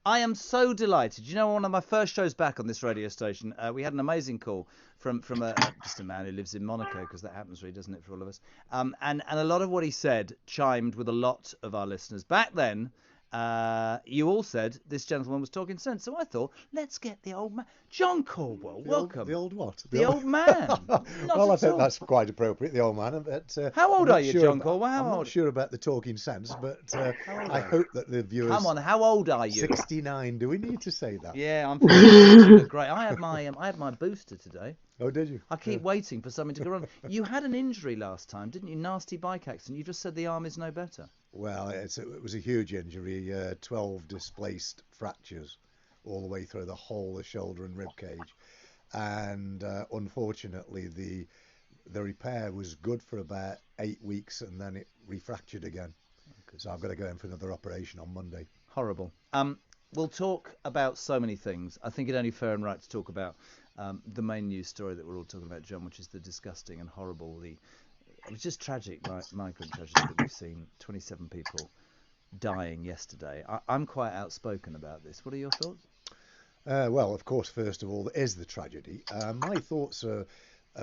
I am so delighted. You know, one of my first shows back on this radio station, we had an amazing call from just a man who lives in Monaco, because that happens really, doesn't it, for all of us? And a lot of what he said chimed with a lot of our listeners. Back then, you all said this gentleman was talking sense. So I thought, let's get the old man. John Caudwell, welcome. The old what? The old man. Well, I think that's quite appropriate, the old man. But, how old are you, John Caudwell? I'm not sure about the talking sense, but I hope that the viewers... Come on, how old are you? 69. Do we need to say that? Yeah, I'm feeling great. I had my booster today. Oh, did you? I keep waiting for something to go wrong. You had an injury last time, didn't you? Nasty bike accident. You just said the arm is no better. Well, it was a huge injury. 12 displaced fractures all the way through the whole of the shoulder and rib cage. And unfortunately, the repair was good for about 8 weeks, and then it refractured again. So I've got to go in for another operation on Monday. Horrible. We'll talk about so many things. I think it's only fair and right to talk about the main news story that we're all talking about, John, which is the disgusting and horrible, it was just tragic migrant tragedy that we've seen. 27 people dying yesterday. I'm quite outspoken about this. What are your thoughts? Well, of course, first of all, there is the tragedy. My thoughts are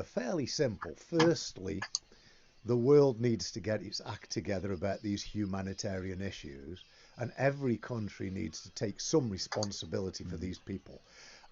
fairly simple. Firstly, the world needs to get its act together about these humanitarian issues, and every country needs to take some responsibility for these people.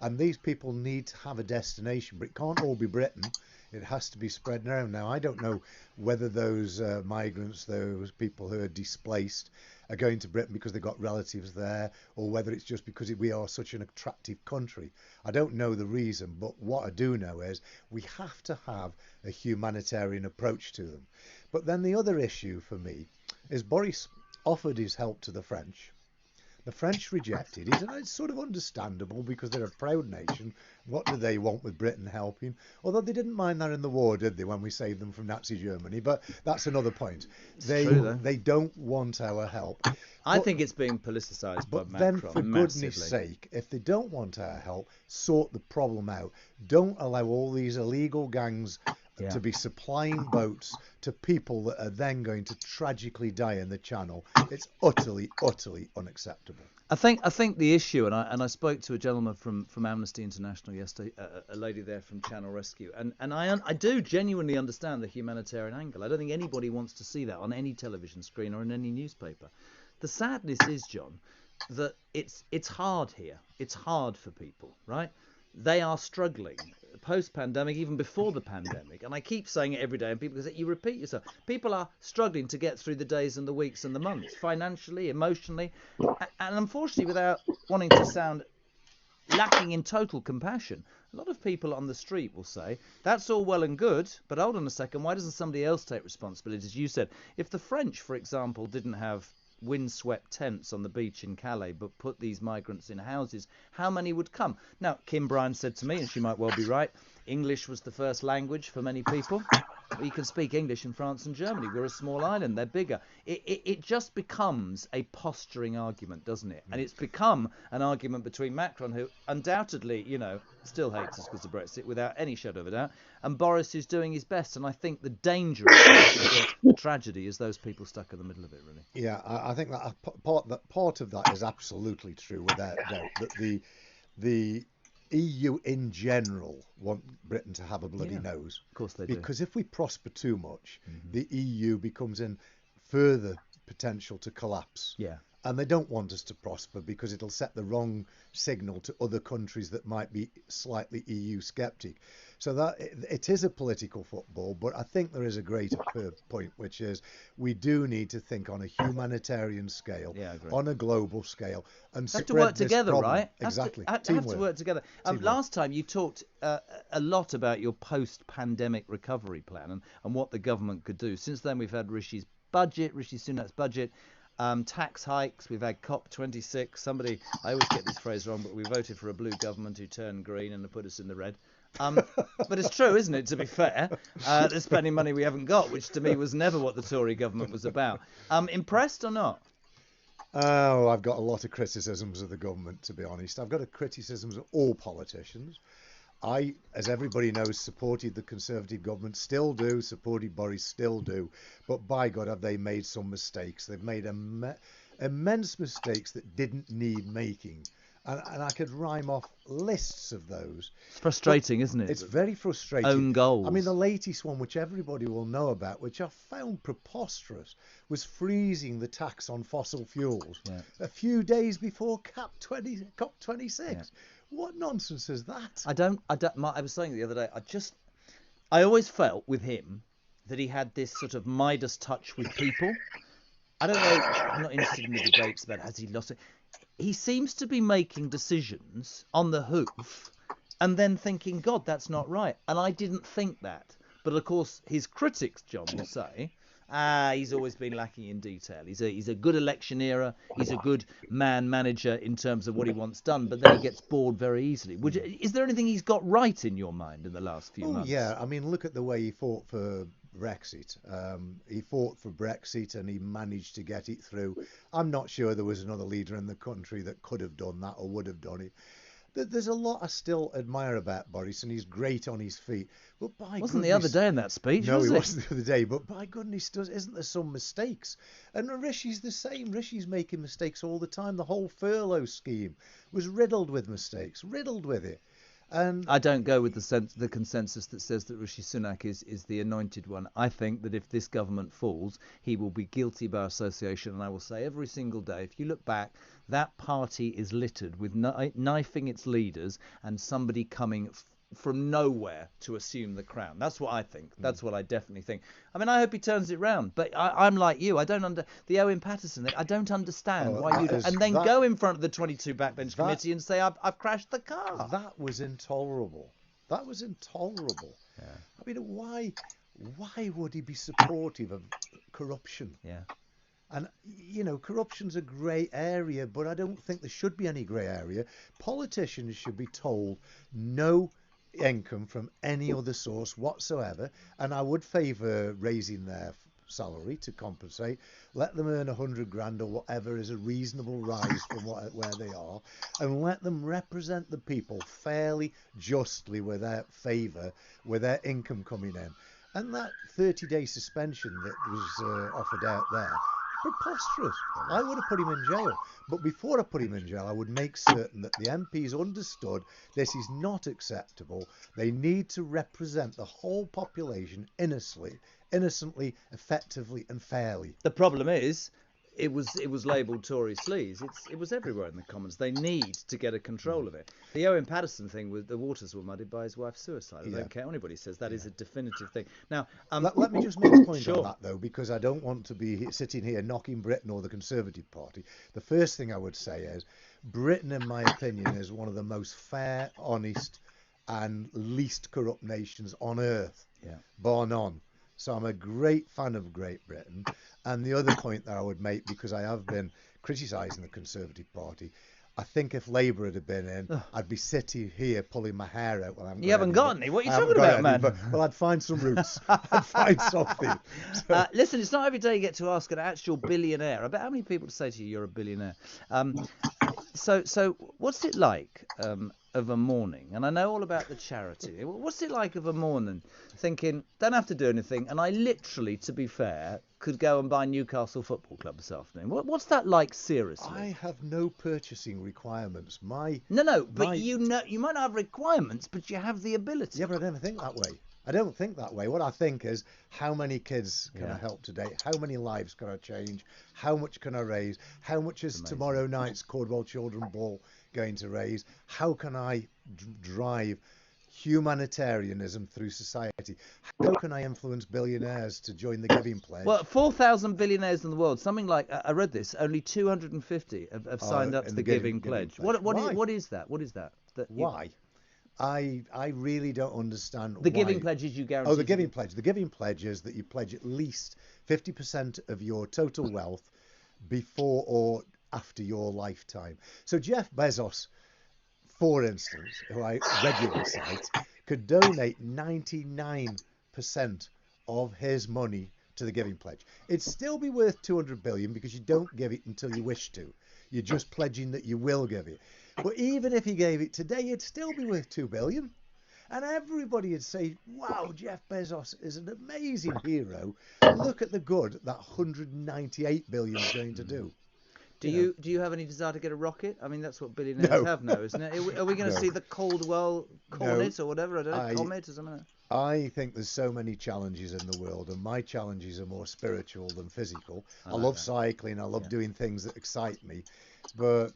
And these people need to have a destination, but it can't all be Britain. It has to be spread around. Now, I don't know whether those migrants, those people who are displaced, are going to Britain because they've got relatives there, or whether it's just because we are such an attractive country. I don't know the reason, but what I do know is we have to have a humanitarian approach to them. But then the other issue for me is Boris offered his help to the French. The French rejected it, and it's sort of understandable because they're a proud nation. What do they want with Britain helping? Although they didn't mind that in the war, did they, when we saved them from Nazi Germany? But that's another point. They don't want our help. I think it's being politicised by Macron. But then, for massively. goodness sake, if they don't want our help, sort the problem out. Don't allow all these illegal gangs to be supplying boats to people that are then going to tragically die in the Channel. It's utterly, utterly unacceptable. I think the issue, and I spoke to a gentleman from Amnesty International yesterday, a lady there from Channel Rescue, and I do genuinely understand the humanitarian angle. I don't think anybody wants to see that on any television screen or in any newspaper. The sadness is, John, that it's hard here. It's hard for people, right? They are struggling post-pandemic, even before the pandemic. And I keep saying it every day, and people say, you repeat yourself. People are struggling to get through the days and the weeks and the months, financially, emotionally, and unfortunately, without wanting to sound lacking in total compassion. A lot of people on the street will say, that's all well and good, but hold on a second, why doesn't somebody else take responsibility? As you said, if the French, for example, didn't have windswept tents on the beach in Calais, but put these migrants in houses, how many would come? Now, Kim Bryan said to me, and she might well be right, English was the first language for many people. You can speak English in France and Germany. We're a small island. They're bigger. It just becomes a posturing argument, doesn't it? And it's become an argument between Macron, who undoubtedly, still hates us because of Brexit without any shadow of a doubt, and Boris, who's doing his best. And I think the danger of the tragedy is those people stuck in the middle of it, really. Yeah, I think that part of that is absolutely true, without doubt, that the EU in general want Britain to have a bloody nose. Of course they do. Because if we prosper too much, the EU becomes in further potential to collapse. Yeah. And they don't want us to prosper because it'll set the wrong signal to other countries that might be slightly EU skeptic. So that it is a political football, but I think there is a greater point, which is we do need to think on a humanitarian scale, on a global scale, and have to work together, problem. Right? Exactly. Have to work together. Last time you talked a lot about your post-pandemic recovery plan and what the government could do. Since then, we've had Rishi Sunak's budget. Tax hikes, we've had COP26. I always get this phrase wrong, but we voted for a blue government who turned green and put us in the red. But it's true, isn't it, to be fair? They're spending money we haven't got, which to me was never what the Tory government was about. Impressed or not? Oh, I've got a lot of criticisms of the government, to be honest. I've got a criticisms of all politicians. I, as everybody knows, supported the Conservative government, still do, supported Boris, still do. But by God, have they made some mistakes. They've made immense mistakes that didn't need making. And I could rhyme off lists of those. It's frustrating, isn't it? It's very frustrating. Own goals. I mean, the latest one, which everybody will know about, which I found preposterous, was freezing the tax on fossil fuels a few days before COP26. Yeah. What nonsense is that? I was saying the other day, I always felt with him that he had this sort of Midas touch with people. I don't know, I'm not interested in the debates about has he lost it. He seems to be making decisions on the hoof and then thinking, God, that's not right. And I didn't think that. But of course, his critics, John, will say, he's always been lacking in detail. He's a good electioneerer. He's a good manager in terms of what he wants done. But then he gets bored very easily. Is there anything he's got right in your mind in the last few months? Yeah, I mean, look at the way he fought for Brexit. He fought for Brexit and he managed to get it through. I'm not sure there was another leader in the country that could have done that or would have done it. There's a lot I still admire about Boris, and he's great on his feet. But wasn't the other day in that speech? No, he wasn't the other day. But by goodness, isn't there some mistakes? And Rishi's the same. Rishi's making mistakes all the time. The whole furlough scheme was riddled with mistakes, riddled with it. And I don't go with the consensus that says that Rishi Sunak is the anointed one. I think that if this government falls, he will be guilty by association. And I will say every single day, if you look back, that party is littered with knifing its leaders and somebody coming from nowhere to assume the crown. That's what I think. That's what I definitely think. I mean, I hope he turns it round. But I'm like you. I don't the Owen Paterson thing. I don't understand why you and then go in front of the 22 backbench committee and say I've crashed the car. That was intolerable. That was intolerable. Yeah. I mean, why would he be supportive of corruption? Yeah. And, you know, corruption's a grey area, but I don't think there should be any grey area. Politicians should be told no income from any other source whatsoever, and I would favour raising their salary to compensate. Let them earn 100 grand or whatever is a reasonable rise from where they are, and let them represent the people fairly, justly, with their favour, with their income coming in. And that 30-day suspension that was offered out there, preposterous. I would have put him in jail. But before I put him in jail, I would make certain that the MPs understood this is not acceptable. They need to represent the whole population innocently, effectively and fairly. The problem is, it was labelled Tory sleaze. It was everywhere in the Commons. They need to get a control of it. The Owen Paterson thing, with the waters were muddied by his wife's suicide. I don't care what anybody says. That is a definitive thing. Now, let me just make a point on that, though, because I don't want to be sitting here knocking Britain or the Conservative Party. The first thing I would say is Britain, in my opinion, is one of the most fair, honest and least corrupt nations on earth, bar none. So I'm a great fan of Great Britain. And the other point that I would make, because I have been criticising the Conservative Party, I think if Labour had been in, I'd be sitting here pulling my hair out. Well, you haven't got any. What are you talking about, man? Well, I'd find some roots. I'd find something. So, listen, it's not every day you get to ask an actual billionaire. I bet how many people say to you, you're a billionaire. So what's it like of a morning? And I know all about the charity. What's it like of a morning thinking, don't have to do anything, and I literally, to be fair, could go and buy Newcastle Football Club this afternoon? What's that like, seriously? I have no purchasing requirements. But you might not have requirements, but you have the ability. Yeah, but I don't think that way. I don't think that way. What I think is, how many kids can I help today? How many lives can I change? How much can I raise? How much is tomorrow night's Caudwell Children ball going to raise? How can I drive humanitarianism through society? How can I influence billionaires to join the Giving Pledge? Well, 4,000 billionaires in the world, something like, I read this, only 250 have signed up to the Giving Pledge. What is that? What is that? Why? I really don't understand the Giving Pledge is you guarantee. Oh, the Giving Pledge. The Giving Pledge is that you pledge at least 50% of your total wealth before or after your lifetime. So Jeff Bezos, for instance, who I regularly cite, could donate 99% of his money to the Giving Pledge. It'd still be worth 200 billion because you don't give it until you wish to. You're just pledging that you will give it. But even if he gave it today, it'd still be worth 2 billion. And everybody would say, wow, Jeff Bezos is an amazing hero. Look at the good that 198 billion is going to do. Do you have any desire to get a rocket? I mean, that's what billionaires have now, isn't it? Are we going to see the Caudwell Cornet or whatever? I don't know, Comet or something. I think there's so many challenges in the world, and my challenges are more spiritual than physical. I love cycling. I love doing things that excite me, but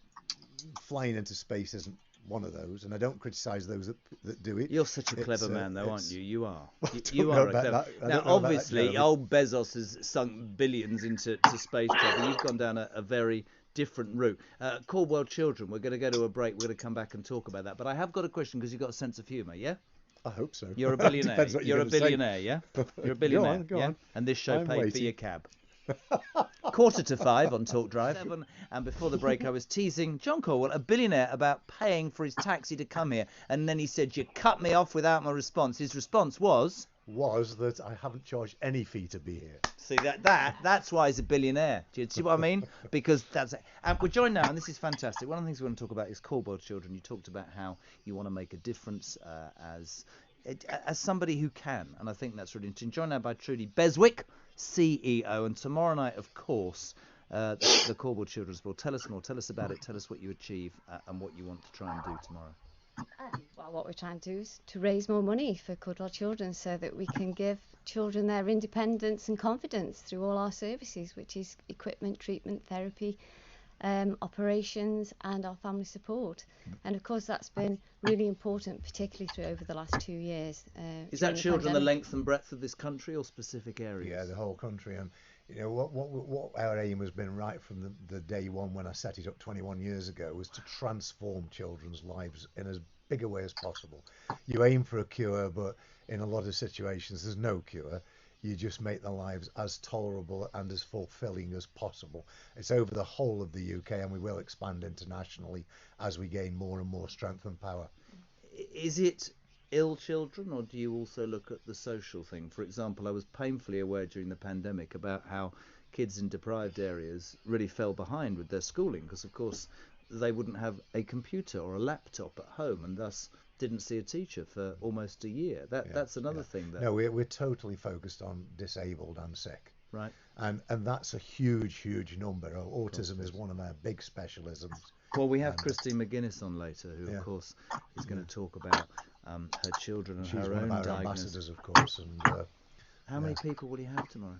flying into space isn't one of those, and I don't criticise those that do it. You're such a clever man, though, aren't you? You are. You are a clever. Now, obviously, old Bezos has sunk billions into space travel. You've gone down a very different route. Caudwell Children. We're going to go to a break. We're going to come back and talk about that. But I have got a question because you've got a sense of humour, yeah? I hope so. You're a billionaire. You're a billionaire, yeah? You're a billionaire, go on. And this show paid for your cab. 4:45 on Talk Drive. And before the break, I was teasing John Caudwell, a billionaire, about paying for his taxi to come here. And then he said, "You cut me off without my response." His response was that I haven't charged any fee to be here. See, that's why he's a billionaire. Do you see what I mean? Because that's it. And we're joined now, and this is fantastic. One of the things we want to talk about is Caudwell Children. You talked about how you want to make a difference as somebody who can, and I think that's really interesting. Joined now by Trudi, Beswick, CEO, and tomorrow night, of course, the Caudwell Children's Ball. Tell us more. Tell us about it. Tell us what you achieve and what you want to try and do tomorrow. Well, what we're trying to do is to raise more money for Caudwell Children so that we can give children their independence and confidence through all our services, which is equipment, treatment, therapy, operations, and our family support. And of course, that's been really important, particularly through over the last 2 years. Is that children the length and breadth of this country or specific areas? Yeah, the whole country. And you know what our aim has been right from the day one when I set it up 21 years ago was to transform children's lives in as big a way as possible. You aim for a cure, but in a lot of situations there's no cure. You just make their lives as tolerable and as fulfilling as possible. It's over the whole of the UK, and we will expand internationally as we gain more and more strength and power. Is it ill children, or do you also look at the social thing? For example, I was painfully aware during the pandemic about how kids in deprived areas really fell behind with their schooling because, of course, they wouldn't have a computer or a laptop at home and thus didn't see a teacher for almost a year. That's another thing. No, we're totally focused on disabled and sick. Right. And that's a huge number. Autism is one of our big specialisms. Well, we have Christine McGuinness on later, who, of course, is going to talk about her children and her own diagnosis. She's one of our ambassadors, of course. And how many people will you have tomorrow?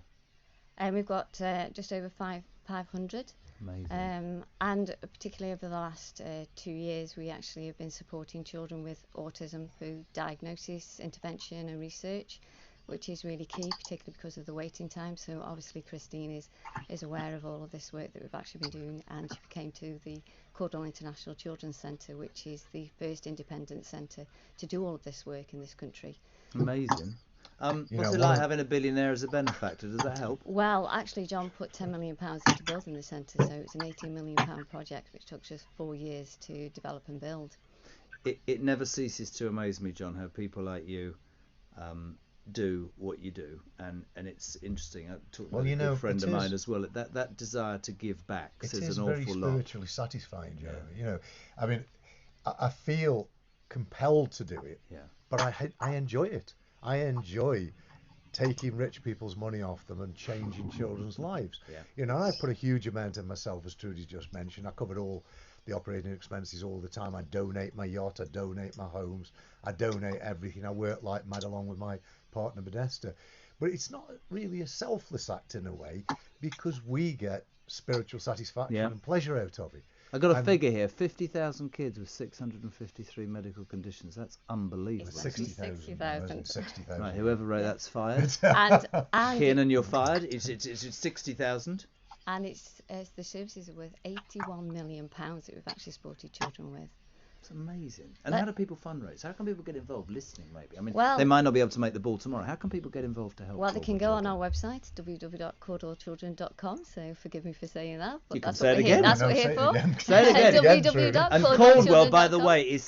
We've got just over 500. Amazing. And particularly over the last 2 years, we actually have been supporting children with autism through diagnosis, intervention and research, which is really key, particularly because of the waiting time. So obviously Christine is aware of all of this work that we've actually been doing, and she came to the Caudwell International Children's Centre, which is the first independent centre to do all of this work in this country. Amazing. What's it like having a billionaire as a benefactor? Does that help? Well, actually, John put £10 million into building the centre, so it's an £18 million project, which took just 4 years to develop and build. It never ceases to amaze me, John, how people like you do what you do, and it's interesting. I talked with a good friend of mine as well. That desire to give back says an awful lot. It is very spiritually satisfying, Joe. Yeah. You know, I mean, I feel compelled to do it, but I enjoy it. I enjoy taking rich people's money off them and changing children's lives. Yeah. You know, I put a huge amount in myself, as Trudy just mentioned. I covered all the operating expenses all the time. I donate my yacht, I donate my homes, I donate everything. I work like mad along with my partner Modesta. But it's not really a selfless act in a way, because we get spiritual satisfaction and pleasure out of it. I've got a figure here, 50,000 kids with 653 medical conditions. That's unbelievable. 60,000. 60,000. Right, whoever wrote that's fired. and Kiernan, you're fired. It's 60,000. And the services are worth £81 million that we've actually supported children with. It's amazing. And how do people fundraise? How can people get involved? Listening, maybe. I mean, they might not be able to make the ball tomorrow. How can people get involved to help? Well, they can go on our website, www.caudwellchildren.com. So forgive me for saying that. But you can say it again. That's what we're here for. Say it again. And Caudwell, by the way, is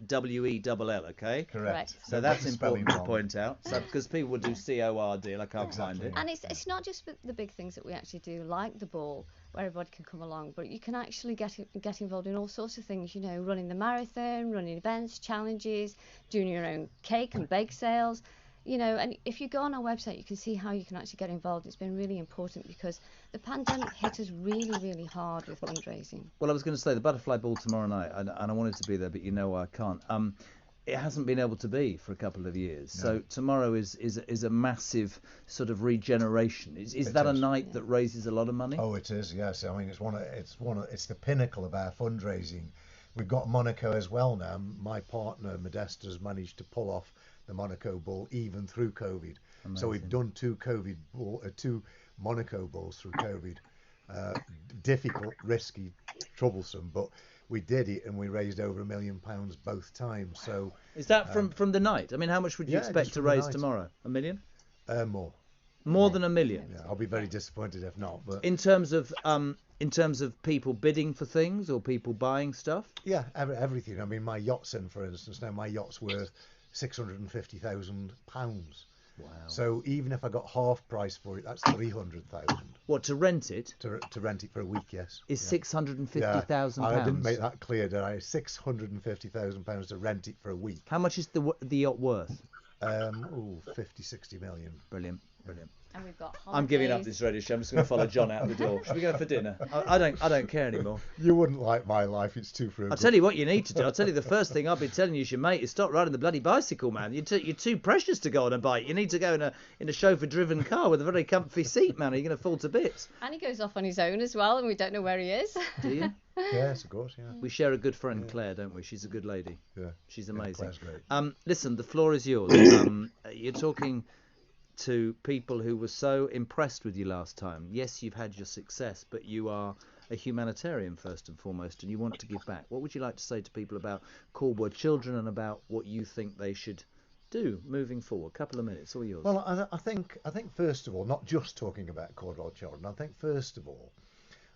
Caudwell, okay? Correct. So that's important to point out. So because people will do CORD, I can't find it. And it's not just the big things that we actually do, like the ball, where everybody can come along, but you can actually get involved in all sorts of things, you know, running the marathon, running events, challenges, doing your own cake and bake sales. and if you go on our website, you can see how you can actually get involved. It's been really important because the pandemic hit us really, really hard with fundraising. Well, I was going to say the Butterfly Ball tomorrow night, and I wanted to be there, but I can't. It hasn't been able to be for a couple of years. No. So tomorrow is a massive sort of regeneration. Is that a night that raises a lot of money? Oh, it is. Yes. I mean, it's the pinnacle of our fundraising. We've got Monaco as well now. My partner Modesta's managed to pull off the Monaco Ball even through COVID. Amazing. So we've done two Monaco balls through COVID. Difficult, risky, troublesome, but we did it and we raised over £1 million both times. So is that from the night? I mean, how much would you expect to raise tomorrow? $1 million? More than $1 million. Yeah, I'll be very disappointed if not. But in terms of people bidding for things or people buying stuff? Yeah, everything. I mean, my yacht's in, for instance. Now my yacht's worth £650,000. Wow. So even if I got half price for it, that's 300,000. What, to rent it? To rent it for a week, yes. Is £650,000? I didn't make that clear, did I? £650,000 to rent it for a week. How much is the yacht worth? 50-60 million. Brilliant. And we've got holidays. I'm giving up this radio show. I'm just going to follow John out the door. Should we go for dinner? I don't care anymore. You wouldn't like my life. It's too frugal. I'll tell you what you need to do. I'll tell you the first thing I've been telling you, your mate, is stop riding the bloody bicycle, man. You're too precious to go on a bike. You need to go in a chauffeur-driven car with a very comfy seat, man. Or you're going to fall to bits. And he goes off on his own as well, and we don't know where he is. Do you? Yes, of course, yeah. We share a good friend, Claire, don't we? She's a good lady. Yeah. She's amazing. Claire's great. Listen, the floor is yours. You're talking to people who were so impressed with you last time. Yes, you've had your success, but you are a humanitarian first and foremost, and you want to give back. What would you like to say to people about Caudwell Children and about what you think they should do moving forward? Couple of minutes, all yours. Well, I think first of all, not just talking about Caudwell Children, I think first of all,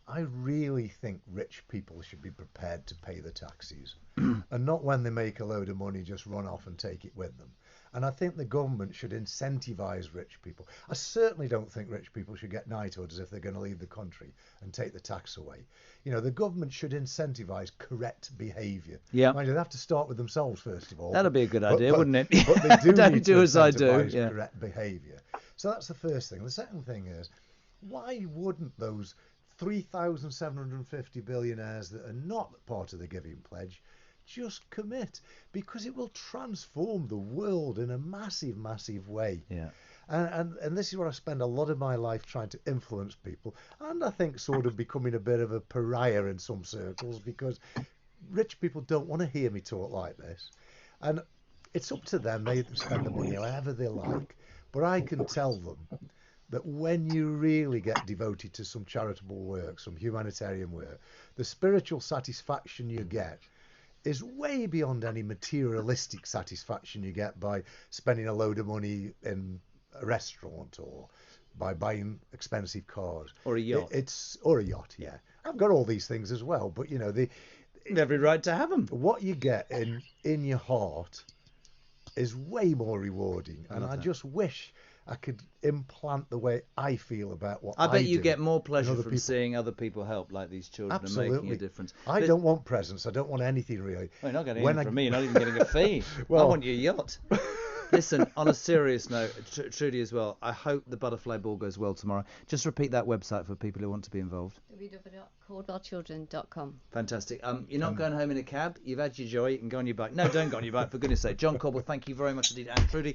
I really think rich people should be prepared to pay the taxes and not when they make a load of money just run off and take it with them. And I think the government should incentivise rich people. I certainly don't think rich people should get knighthoods if they're going to leave the country and take the tax away. The government should incentivise correct behaviour. Yeah. Mind you, they have to start with themselves first of all. That'd be a good idea, wouldn't it? But they do don't need do to as I do. incentivise correct behaviour. So that's the first thing. The second thing is, why wouldn't those 3,750 billionaires that are not part of the Giving Pledge just commit? Because it will transform the world in a massive, massive way. Yeah. And this is where I spend a lot of my life trying to influence people, and I think sort of becoming a bit of a pariah in some circles, because rich people don't want to hear me talk like this. And it's up to them. They spend the money however they like. But I can tell them that when you really get devoted to some charitable work, some humanitarian work, the spiritual satisfaction you get is way beyond any materialistic satisfaction you get by spending a load of money in a restaurant or by buying expensive cars. Or a yacht. Or a yacht, yeah. I've got all these things as well, but every right to have them. What you get in your heart is way more rewarding, and I just wish I could implant the way I feel about what I do. I bet you get more pleasure from seeing other people help, like these children, Absolutely. and making a difference. I don't want presents. I don't want anything really. Well, you're not getting anything from me. You're not even getting a fee. Well, I want your yacht. Listen, on a serious note, Trudi as well, I hope the Butterfly Ball goes well tomorrow. Just repeat that website for people who want to be involved. www.caudwellchildren.com. Fantastic. You're not going home in a cab. You've had your joy. You can go on your bike. No, don't go on your bike, for goodness sake. John Caudwell, thank you very much indeed. And Trudi.